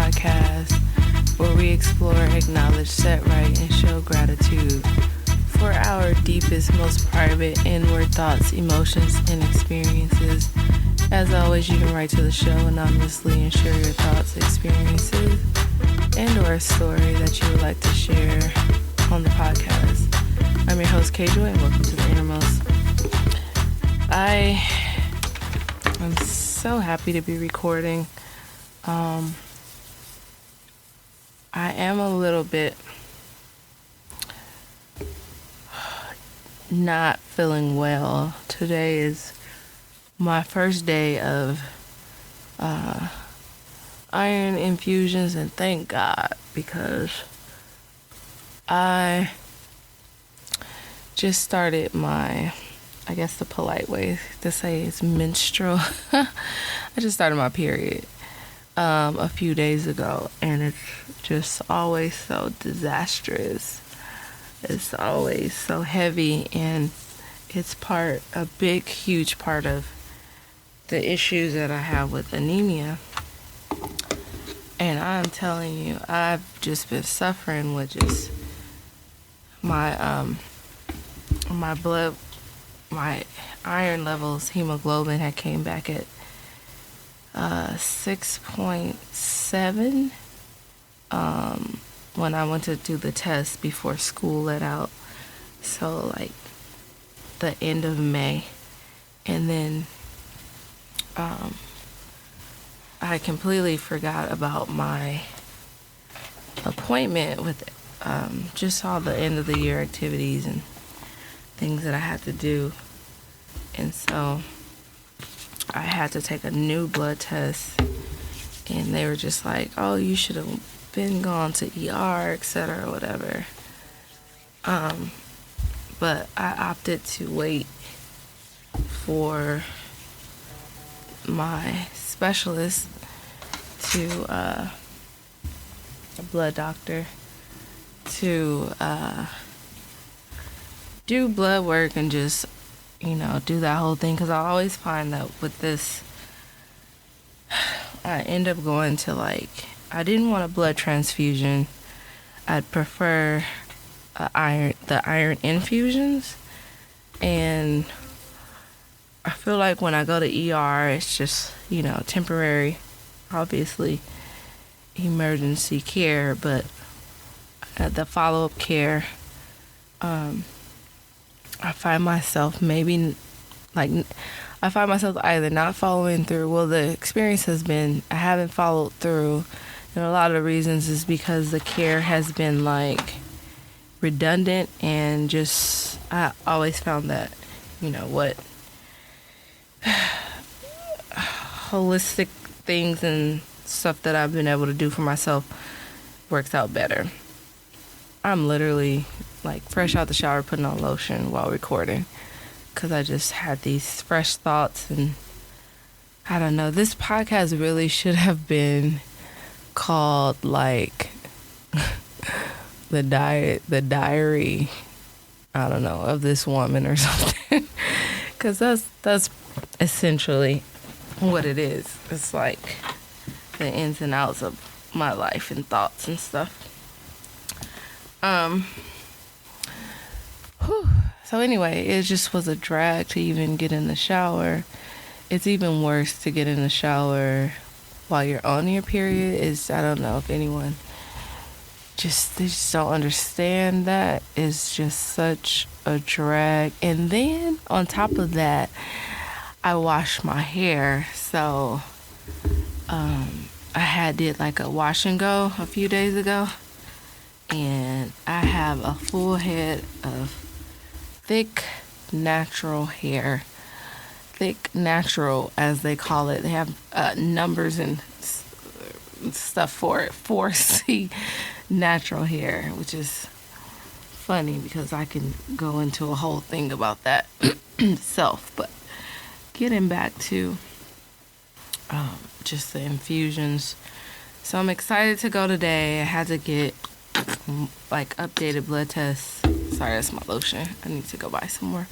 Podcast, where we explore, acknowledge, set right, and show gratitude for our deepest, most private, inward thoughts, emotions, and experiences. As always, you can write to the show anonymously and share your thoughts, experiences, and or a story that you would like to share on the podcast. I'm your host, K-Joy, and welcome to the Innermost. I am so happy to be recording. I am a little bit not feeling well. Today is my first day of iron infusions, and thank God, because I just started my, I guess the polite way to say it's menstrual. I just started my period a few days ago, and it's just always so disastrous. It's always so heavy, and it's a big, huge part of the issues that I have with anemia. And I'm telling you, I've just been suffering with just my blood, my iron levels, hemoglobin had came back at 6.7 when I went to do the test before school let out. So like the end of May. And then I completely forgot about my appointment with just all the end of the year activities and things that I had to do. And so I had to take a new blood test, and they were just like, oh, you should have been gone to ER, etc., whatever. But I opted to wait for my specialist to a blood doctor to do blood work and just, do that whole thing. Because I always find that with this, I end up going to I didn't want a blood transfusion. I'd prefer the iron infusions. And I feel like when I go to ER, it's just, temporary, obviously, emergency care, but the follow-up care, I find myself either not following through. Well, the experience has been I haven't followed through, and a lot of the reasons is because the care has been redundant, and just I always found that, holistic things and stuff that I've been able to do for myself works out better. I'm literally fresh out the shower putting on lotion while recording, because I just had these fresh thoughts. And I don't know, this podcast really should have been called the diary, I don't know, of this woman or something, because that's essentially what it is. It's the ins and outs of my life and thoughts and stuff. So anyway, it just was a drag to even get in the shower. It's even worse to get in the shower while you're on your period. I don't know if anyone they just don't understand that. It's just such a drag. And then on top of that, I washed my hair. So I did a wash and go a few days ago, and I have a full head of thick natural hair. Thick natural, as they call it. They have numbers and stuff for it. 4C natural hair, which is funny because I can go into a whole thing about that self. But getting back to just the infusions. So I'm excited to go today. I had to get updated blood tests. Sorry, that's my lotion. I need to go buy some more.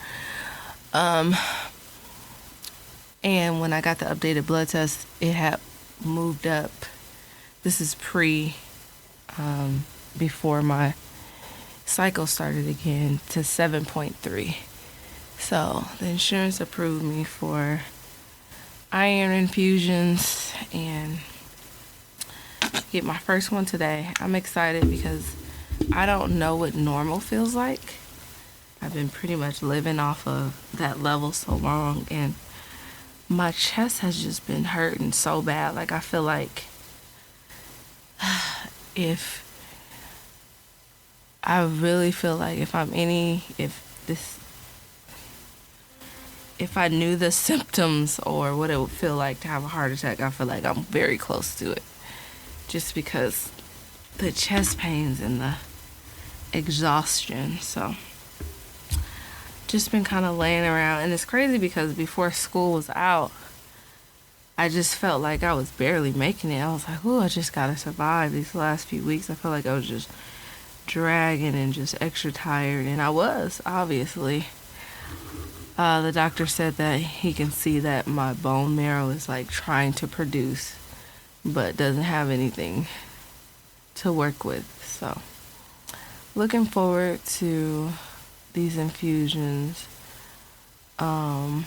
And when I got the updated blood test, it had moved up this is before my cycle started again, to 7.3. So the insurance approved me for iron infusions and get my first one today. I'm excited because I don't know what normal feels like. I've been pretty much living off of that level so long, and my chest has just been hurting so bad. Like, I feel like if I knew the symptoms or what it would feel like to have a heart attack, I feel like I'm very close to it. Just because the chest pains and the exhaustion. So, just been kind of laying around. And it's crazy because before school was out, I just felt like I was barely making it. I was like, ooh, I just gotta survive these last few weeks. I felt like I was just dragging and just extra tired. And I was, obviously. The doctor said that he can see that my bone marrow is like trying to produce, but doesn't have anything to work with. So, looking forward to these infusions, and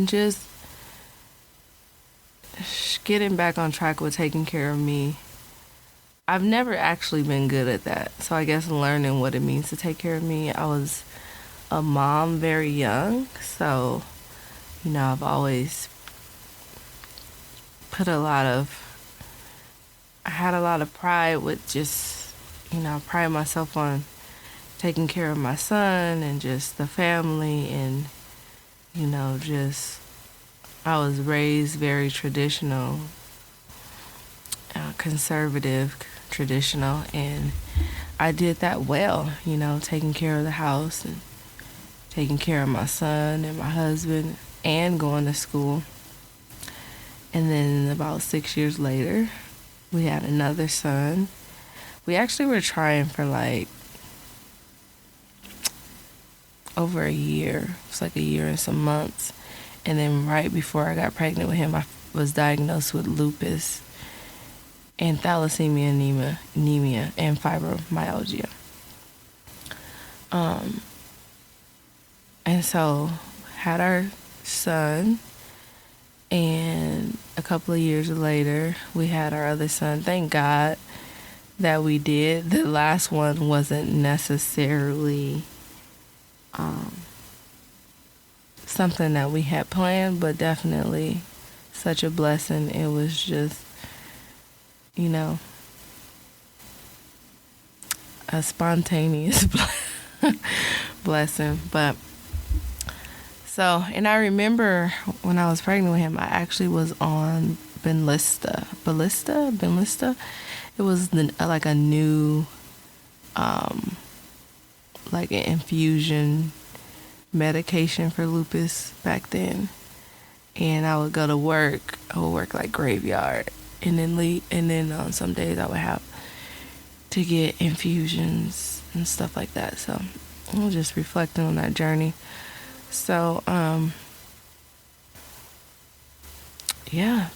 just getting back on track with taking care of me. I've never actually been good at that, so I guess learning what it means to take care of me. I was a mom very young, so I've always I had a lot of pride with just, pride myself on taking care of my son and just the family, and I was raised very traditional, conservative, traditional, and I did that well, taking care of the house and taking care of my son and my husband and going to school. And then about 6 years later, we had another son. We actually were trying for like over a year. It's like a year and some months. And then right before I got pregnant with him, I was diagnosed with lupus and thalassemia, anemia, and fibromyalgia. And so had our son, and a couple of years later, we had our other son. Thank God that we did. The last one wasn't necessarily something that we had planned, but definitely such a blessing. It was just, a spontaneous blessing. But and I remember when I was pregnant with him, I actually was on Benlysta. It was like a new, like an infusion medication for lupus back then. And I would go to work. I would work like graveyard, and then leave. And then on some days I would have to get infusions and stuff like that. So I was just reflecting on that journey. So,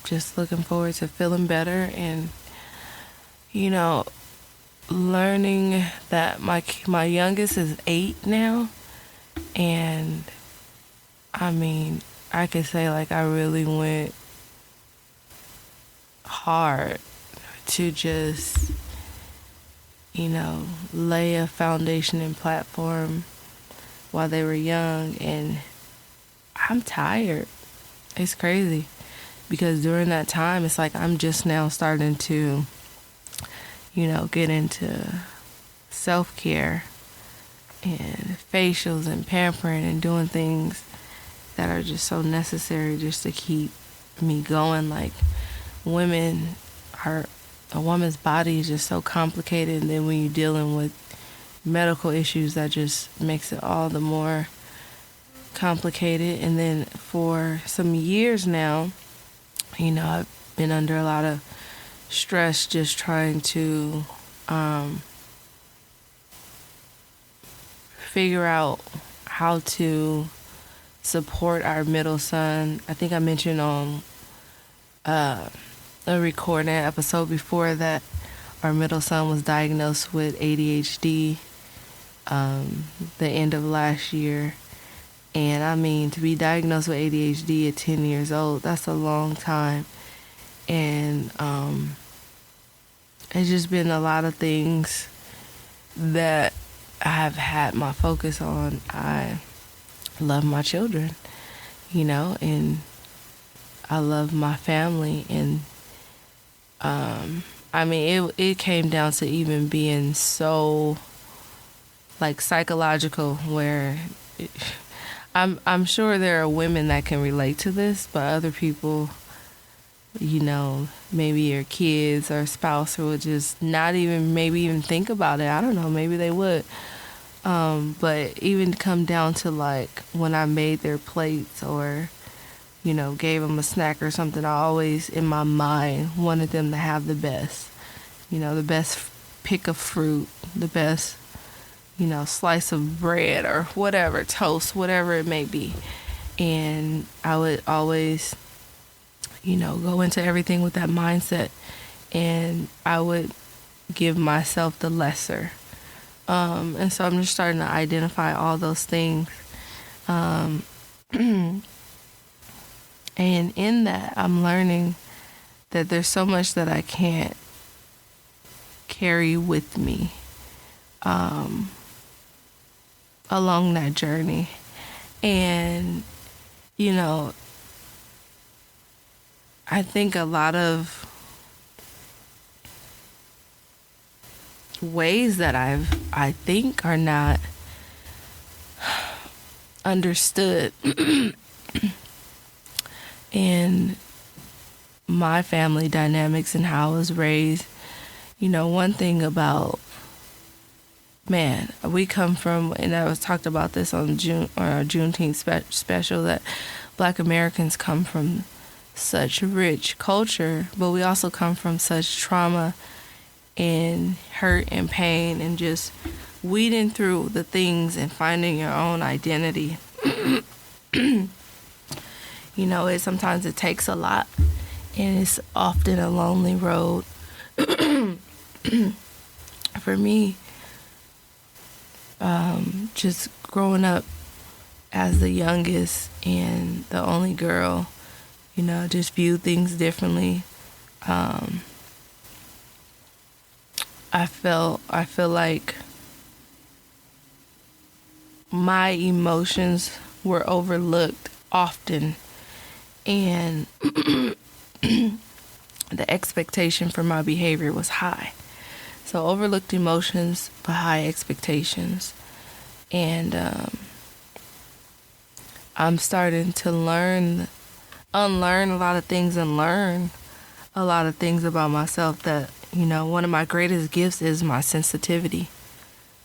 just looking forward to feeling better and, learning that my youngest is 8 now. And, I could say like I really went hard to just, lay a foundation and platform while they were young, and I'm tired. It's crazy because during that time, it's like I'm just now starting to, get into self-care and facials and pampering and doing things that are just so necessary just to keep me going. Like, a woman's body is just so complicated, and then when you're dealing with medical issues, that just makes it all the more complicated. And then for some years now, I've been under a lot of stress just trying to figure out how to support our middle son. I think I mentioned on recording an episode before that. Our middle son was diagnosed with ADHD the end of last year. And I mean, to be diagnosed with ADHD at 10 years old, that's a long time. And it's just been a lot of things that I have had my focus on. I love my children, and I love my family. And I mean, it came down to even being so psychological, where I'm sure there are women that can relate to this, but other people, maybe your kids or spouse would just not maybe even think about it. I don't know, maybe they would. But even come down to when I made their plates or, gave them a snack or something, I always in my mind wanted them to have the best, the best pick of fruit, the best, slice of bread or whatever, toast, whatever it may be. And I would always, go into everything with that mindset, and I would give myself the lesser. And so I'm just starting to identify all those things. And in that, I'm learning that there's so much that I can't carry with me along that journey. And, I think a lot of ways that I think are not understood in my family dynamics and how I was raised. One thing about, we come from, and I was talked about this on our Juneteenth special, that Black Americans come from such rich culture, but we also come from such trauma and hurt and pain, and just weeding through the things and finding your own identity. Sometimes it takes a lot, and it's often a lonely road. For me, just growing up as the youngest and the only girl, just viewed things differently. I feel like my emotions were overlooked often, and the expectation for my behavior was high. So overlooked emotions, but high expectations. And I'm starting to unlearn a lot of things and learn a lot of things about myself, that, one of my greatest gifts is my sensitivity.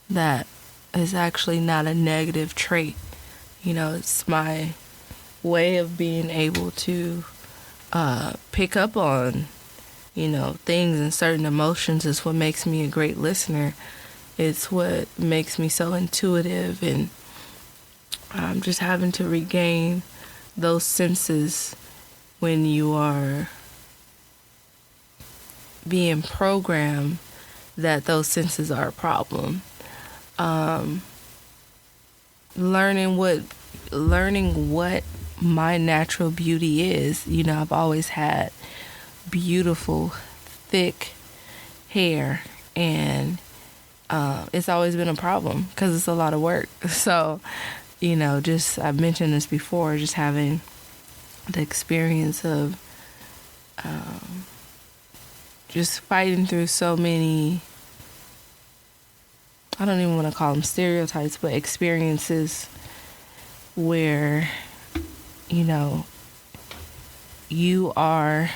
That is actually not a negative trait. It's my way of being able to pick up on, things and certain emotions is what makes me a great listener. It's what makes me so intuitive, and I'm just having to regain those senses when you are being programmed that those senses are a problem. Learning what my natural beauty is. I've always had beautiful, thick hair, and it's always been a problem because it's a lot of work. So, I've mentioned this before, just having the experience of just fighting through so many, I don't even want to call them stereotypes, but experiences where, you are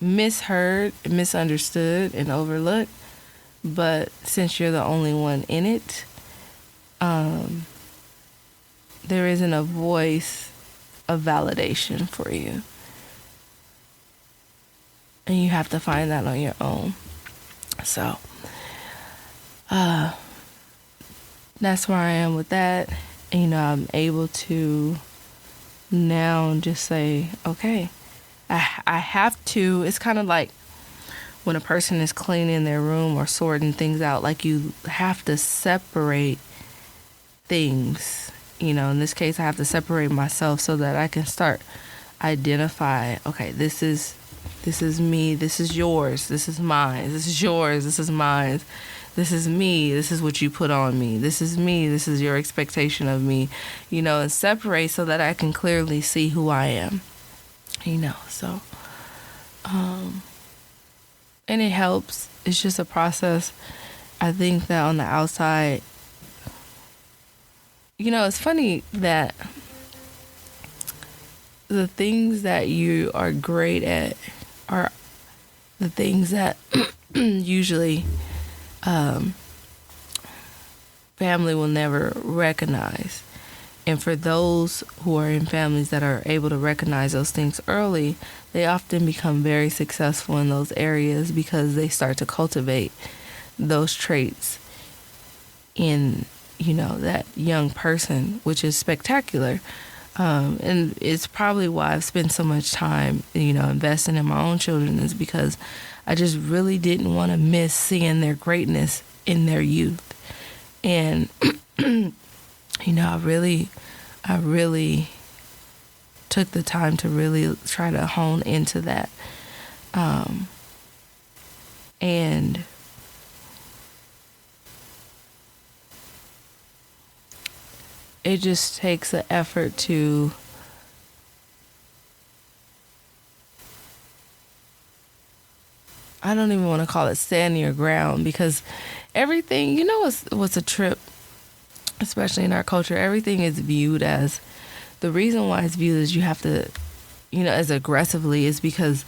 misheard, misunderstood, and overlooked. But since you're the only one in it, there isn't a voice of validation for you. And you have to find that on your own. So, that's where I am with that. And, I'm able to now just say, okay, I have to. It's kind of like when a person is cleaning their room or sorting things out, like you have to separate things. In this case, I have to separate myself so that I can start identify, okay, this is me, this is yours, this is mine, this is yours, this is mine, this is me, this is what you put on me, this is me, this is your expectation of me, and separate so that I can clearly see who I am, so, and it helps. It's just a process. I think that on the outside, it's funny that the things that you are great at are the things that usually family will never recognize. And for those who are in families that are able to recognize those things early, they often become very successful in those areas because they start to cultivate those traits in, that young person, which is spectacular. And it's probably why I've spent so much time, investing in my own children, is because I just really didn't want to miss seeing their greatness in their youth. And, I really took the time to really try to hone into that. And it just takes an effort to I don't even want to call it stand your ground, because everything, what's a trip, especially in our culture, everything is viewed as, the reason why it's viewed as you have to, as aggressively, is because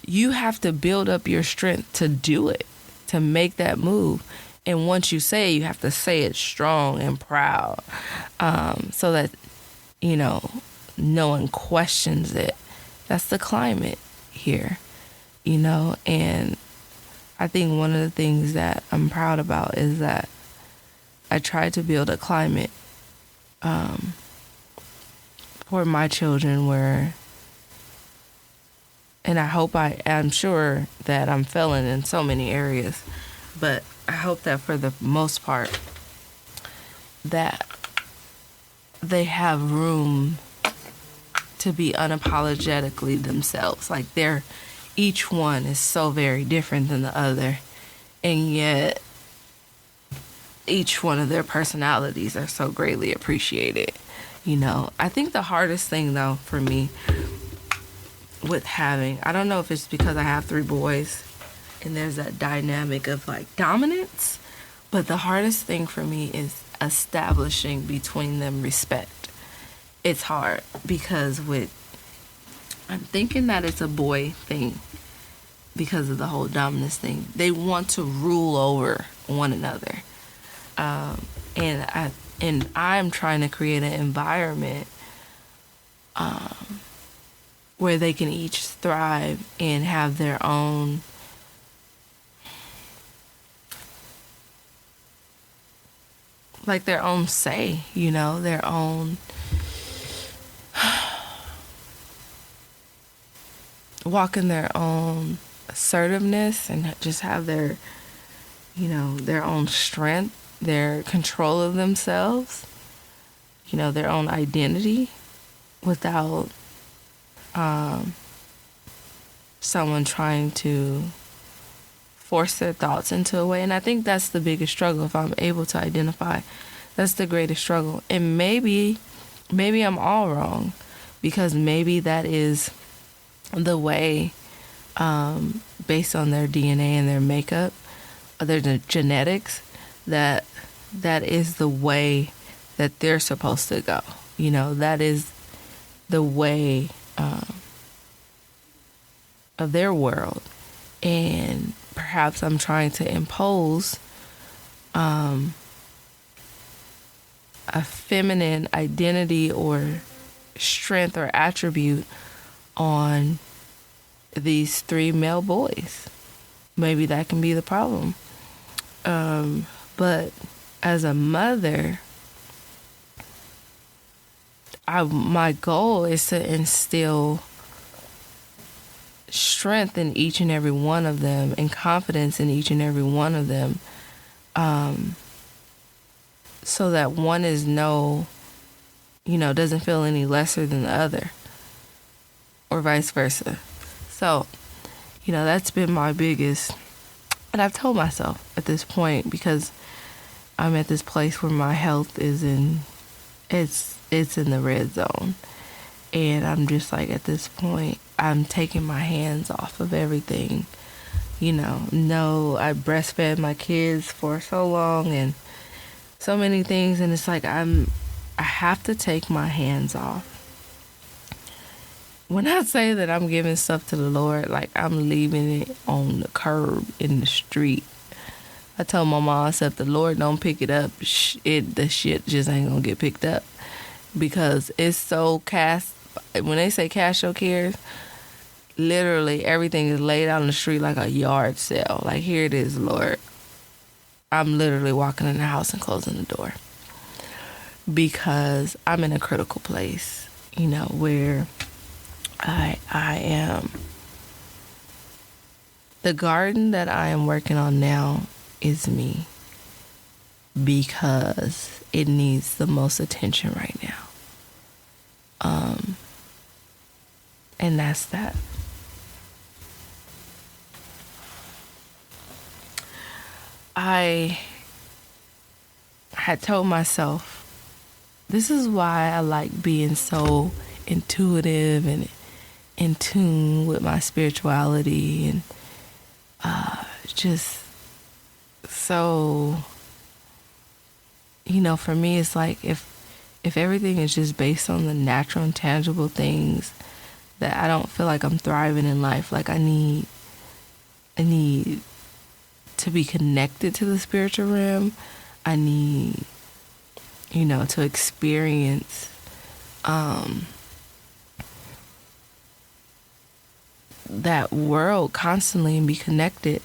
you have to build up your strength to do it, to make that move. And once you say it, you have to say it strong and proud, so that, no one questions it. That's the climate here, and I think one of the things that I'm proud about is that I tried to build a climate for my children where, and I'm sure that I'm failing in so many areas, but I hope that for the most part that they have room to be unapologetically themselves. Like each one is so very different than the other, and yet each one of their personalities are so greatly appreciated. I think the hardest thing though for me with I don't know if it's because I have 3 boys and there's that dynamic of like dominance, but the hardest thing for me is establishing between them respect. It's hard because I'm thinking that it's a boy thing because of the whole dominance thing. They want to rule over one another. And I'm trying to create an environment where they can each thrive and have their own say, their own walk in their own assertiveness and just have their own strength, their control of themselves, their own identity without someone trying to force their thoughts into a way. And I think that's the biggest struggle. If I'm able to identify, that's the greatest struggle. And maybe I'm all wrong, because maybe that is the way, based on their DNA and their makeup, or their genetics, that is the way that they're supposed to go. That is the way of their world. And perhaps I'm trying to impose a feminine identity or strength or attribute on these 3 male boys. Maybe that can be the problem. But as a mother, my goal is to instill strength in each and every one of them and confidence in each and every one of them, so that one is doesn't feel any lesser than the other, or vice versa. So, that's been my biggest, and I've told myself at this point, because I'm at this place where my health is it's in the red zone. And I'm just like, at this point, I'm taking my hands off of everything. I breastfed my kids for so long and so many things. And it's like, I have to take my hands off. When I say that I'm giving stuff to the Lord, like, I'm leaving it on the curb in the street. I told my mom, I said, if the Lord don't pick it up, the shit just ain't gonna get picked up. Because it's so when they say cast your cares, literally everything is laid out on the street like a yard sale. Like, here it is, Lord. I'm literally walking in the house and closing the door. Because I'm in a critical place, where I am. The garden that I am working on now is me. Because it needs the most attention right now. And that's that. I had told myself, this is why I like being so intuitive and in tune with my spirituality, and just so, for me, it's like if everything is just based on the natural and tangible things, that I don't feel like I'm thriving in life. Like, I need to be connected to the spiritual realm. I need, to experience that world constantly and be connected.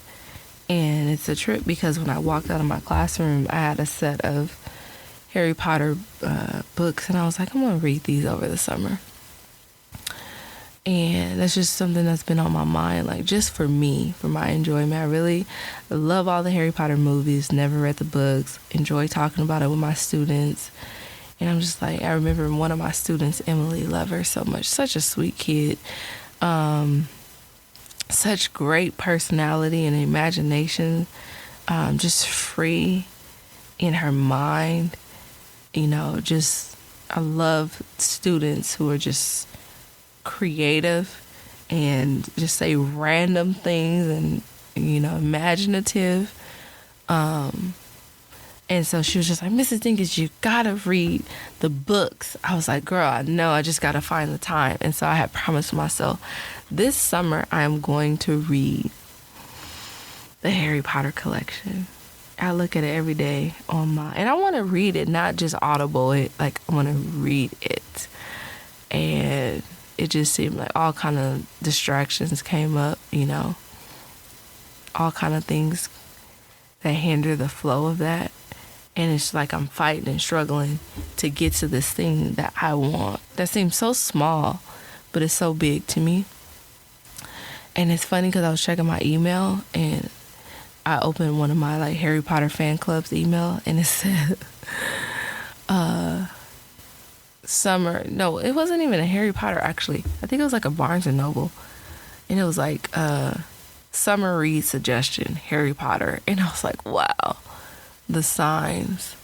And it's a trip, because when I walked out of my classroom, I had a set of Harry Potter books, and I was like, I'm going to read these over the summer. And that's just something that's been on my mind, like, just for me, for my enjoyment. I love all the Harry Potter movies, never read the books, enjoy talking about it with my students. And I'm just like, I remember one of my students, Emily, love her so much, such a sweet kid, such great personality and imagination, just free in her mind. I love students who are just creative and just say random things and, imaginative. And so she was just like, Mrs. Dinkins, you gotta read the books. I was like, girl, I know, I just gotta find the time. And so I had promised myself, this summer I am going to read the Harry Potter collection. I look at it every day and I want to read it, not just audible it, like, I want to read it. And it just seemed like all kind of distractions came up, all kind of things that hinder the flow of that. And it's like I'm fighting and struggling to get to this thing that I want, that seems so small, but it's so big to me. And it's funny because I was checking my email and I opened one of my, like, Harry Potter fan club's email, and it said, summer, no, it wasn't even a Harry Potter, actually. I think it was like a Barnes & Noble. And it was like, summer read suggestion, Harry Potter. And I was like, wow, the signs,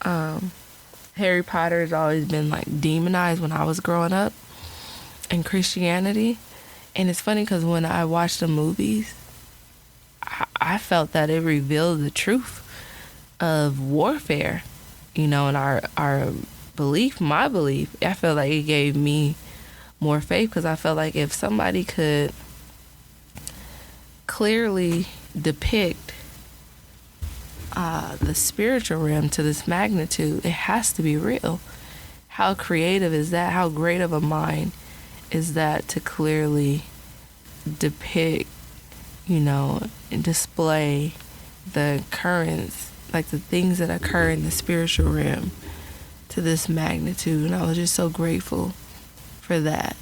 Harry Potter has always been, like, demonized when I was growing up in Christianity. And it's funny because when I watched the movies, I felt that it revealed the truth of warfare, and our belief, my belief. I felt like it gave me more faith, because I felt like if somebody could clearly depict the spiritual realm to this magnitude, it has to be real. How creative is that? How great of a mind is that to clearly depict, and display the occurrence, like the things that occur in the spiritual realm to this magnitude. And I was just so grateful for that,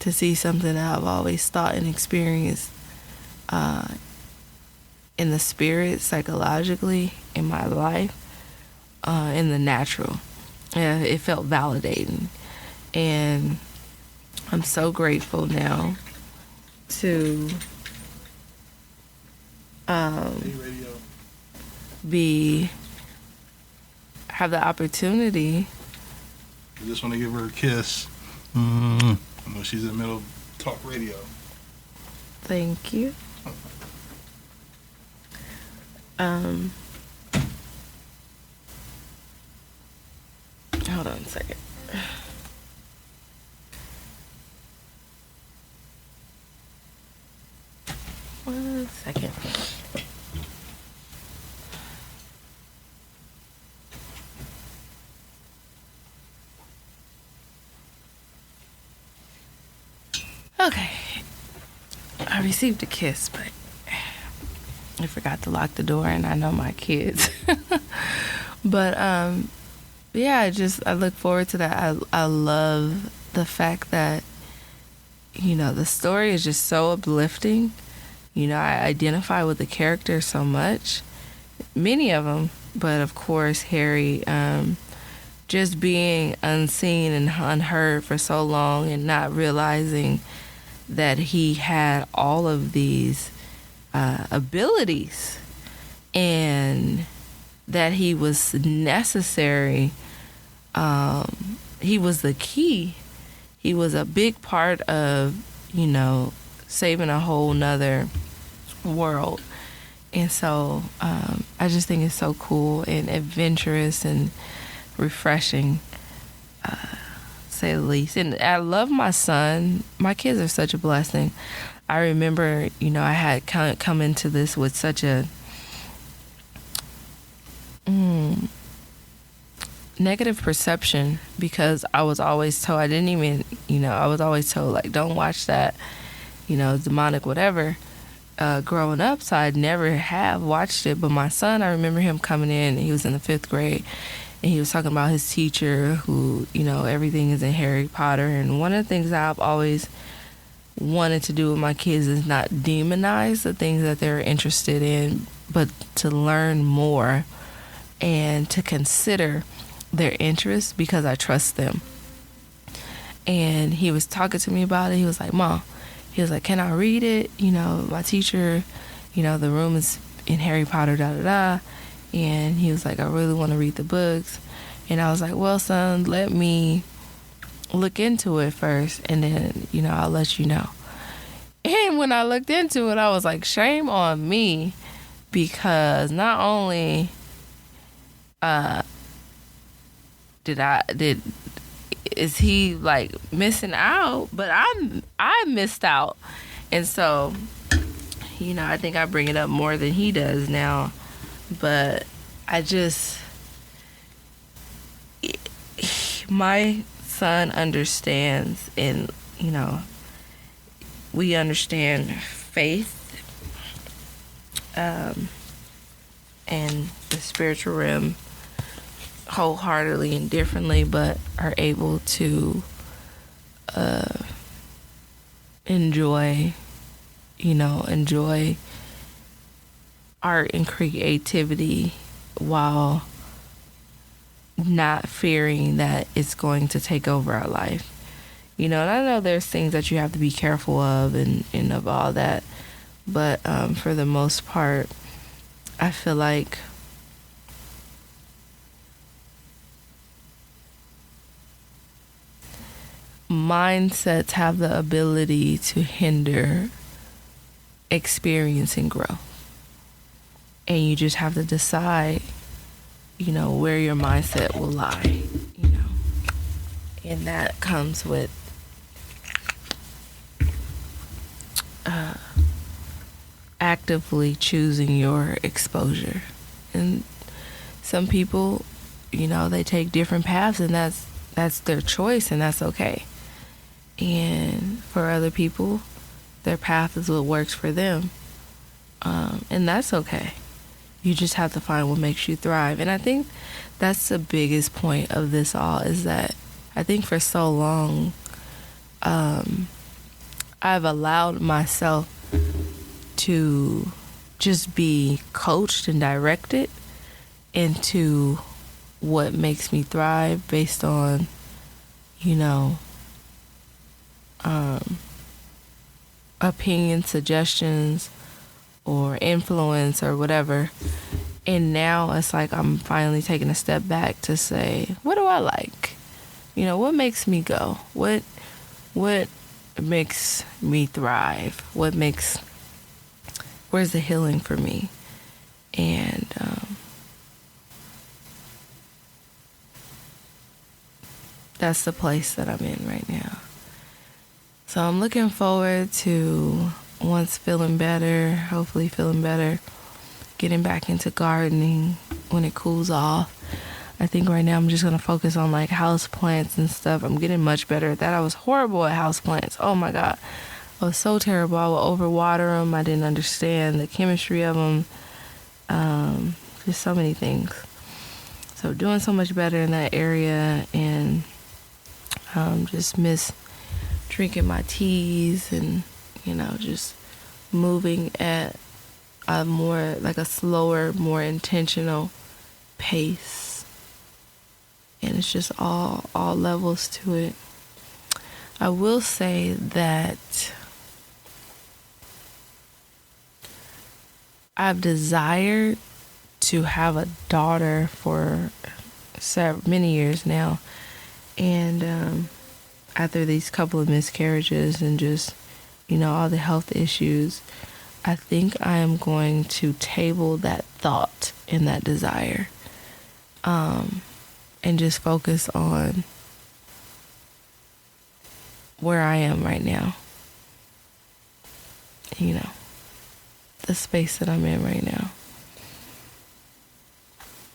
to see something that I've always thought and experienced in the spirit, psychologically, in my life, in the natural. And it felt validating. And I'm so grateful now to have the opportunity. I just want to give her a kiss. I know she's in the middle of talk radio. Thank you. Hold on a second. One second. Okay. I received a kiss, but I forgot to lock the door, and I know my kids. But yeah, I look forward to that. I love the fact that, you know, the story is just so uplifting. You know, I identify with the characters so much, many of them, but of course Harry, just being unseen and unheard for so long and not realizing that he had all of these abilities and that he was necessary. He was the key. He was a big part of, you know, saving a whole nother world. And so I just think it's so cool and adventurous and refreshing, say the least. And I love my son. My kids are such a blessing. I remember, you know, I had come into this with such a negative perception because I was always told, I was always told, like, don't watch that, you know, demonic whatever, growing up. So I'd never have watched it. But my son, I remember him coming in, he was in the 5th grade, and he was talking about his teacher who, you know, everything is in Harry Potter. And one of the things that I've always wanted to do with my kids is not demonize the things that they're interested in, but to learn more and to consider their interests because I trust them. And he was talking to me about it. He was like, Mom, he was like, can I read it? You know, my teacher, you know, the room is in Harry Potter, da-da-da. And he was like, I really want to read the books. And I was like, well, son, let me look into it first, and then, you know, I'll let you know. And when I looked into it, I was like, shame on me, because not only is he like missing out, but I missed out. And so, you know, I think I bring it up more than he does now, but my son understands, and, you know, we understand faith and the spiritual realm wholeheartedly and differently, but are able to enjoy art and creativity while not fearing that it's going to take over our life. You know, and I know there's things that you have to be careful of and of all that, but for the most part, I feel like mindsets have the ability to hinder experience and growth. And you just have to decide, you know, where your mindset will lie, you know. And that comes with actively choosing your exposure. And some people, you know, they take different paths, and that's their choice, and that's okay. And for other people, their path is what works for them, and that's okay. You just have to find what makes you thrive. And I think that's the biggest point of this all, is that I think for so long, I've allowed myself to just be coached and directed into what makes me thrive based on, opinion, suggestions, or influence or whatever. And now it's like I'm finally taking a step back to say, what do I like? What makes me go? What makes me thrive? Where's the healing for me? And that's the place that I'm in right now. So I'm looking forward to, once feeling better, hopefully feeling better, getting back into gardening when it cools off. I think right now I'm just going to focus on like house plants and stuff. I'm getting much better at that. I was horrible at house plants. Oh my God. I was so terrible. I would overwater them. I didn't understand the chemistry of them. Just so many things. So doing so much better in that area, and just miss drinking my teas and, just moving at a more, like a slower, more intentional pace. And it's just all levels to it. I will say that I've desired to have a daughter for many years now. And after these couple of miscarriages and just, all the health issues, I think I am going to table that thought and that desire, and just focus on where I am right now. The space that I'm in right now.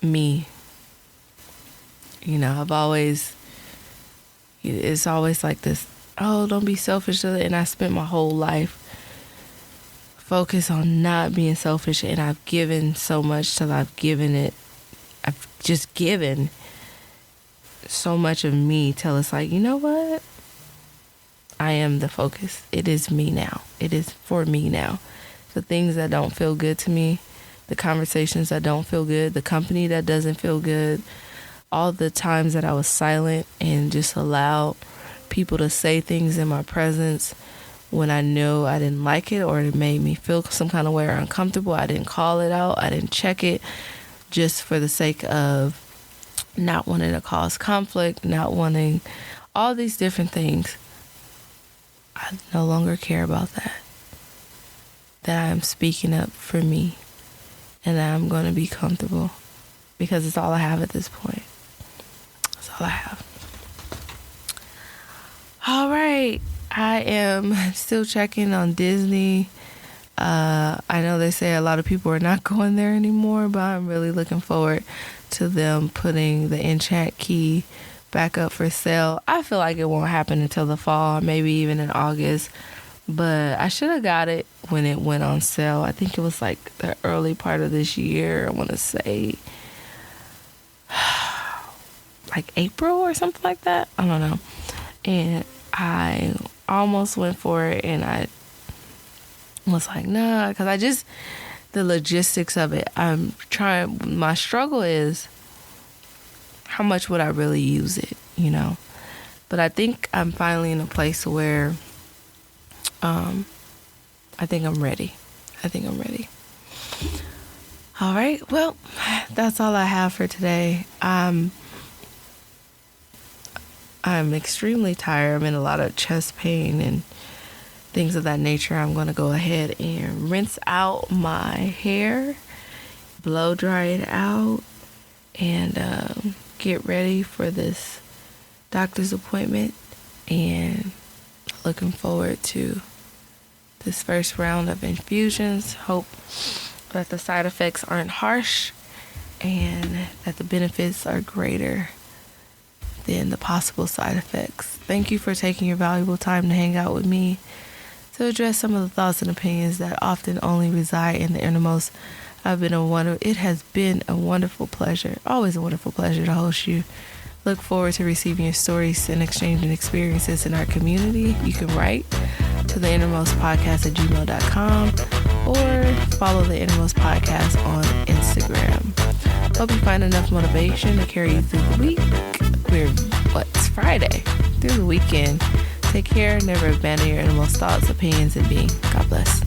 Me. It's always like this, oh, don't be selfish. And I spent my whole life focused on not being selfish, and I've given so much till I've just given so much of me till it's like, you know what? I am the focus. It is me now. It is for me now. The things that don't feel good to me, the conversations that don't feel good, the company that doesn't feel good, all the times that I was silent and just allowed people to say things in my presence when I knew I didn't like it or it made me feel some kind of way or uncomfortable. I didn't call it out. I didn't check it, just for the sake of not wanting to cause conflict, not wanting all these different things. I no longer care about that. That I'm speaking up for me, and that I'm going to be comfortable, because it's all I have at this point. That's all I have. All right. I am still checking on Disney. I know they say a lot of people are not going there anymore, but I'm really looking forward to them putting the Enchant Key back up for sale. I feel like it won't happen until the fall, maybe even in August. But I should have got it when it went on sale. I think it was like the early part of this year. I want to say like April or something like that. I don't know. And I almost went for it, and I was like, nah, because the logistics of it, my struggle is how much would I really use it, But I think I'm finally in a place where I think I'm ready. All right. Well, that's all I have for today. I'm extremely tired. I'm in a lot of chest pain and things of that nature. I'm going to go ahead and rinse out my hair, blow dry it out, and get ready for this doctor's appointment. And looking forward to this first round of infusions. Hope that the side effects aren't harsh and that the benefits are greater than the possible side effects. Thank you for taking your valuable time to hang out with me to address some of the thoughts and opinions that often only reside in the innermost. It has been a wonderful pleasure, always a wonderful pleasure to host you. Look forward to receiving your stories and exchanging experiences in our community. You can write to to the Innermost Podcast at gmail.com or follow the Innermost Podcast on Instagram. Hope you find enough motivation to carry you through the week. It's Friday, through the weekend. Take care, never abandon your innermost thoughts, opinions, and being. God bless.